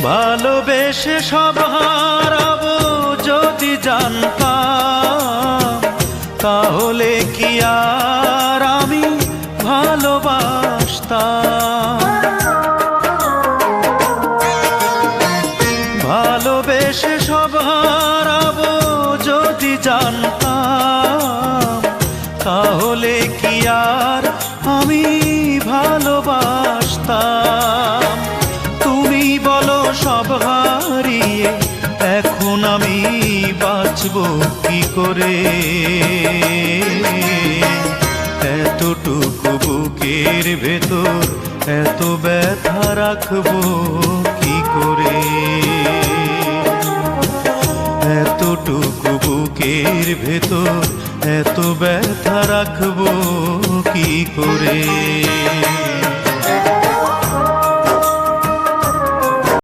ভালোবেসে সব হারাবো যদি জানতাম, তাহলে কি আর আমি ভালোবাসতাম? ভালোবেসে সব হারাবো যদি জানতাম, তাহলে কি আর আমি ভালোবাসতাম? তুমি বলো সব হারিয়ে এখন আমি বাঁচবো কি করে? এতটুকু বুকের ভেতর এত ব্যথা রাখবো কি করে? এতটুকু বুকের ভেতর এত ব্যথা রাখবো কি করে?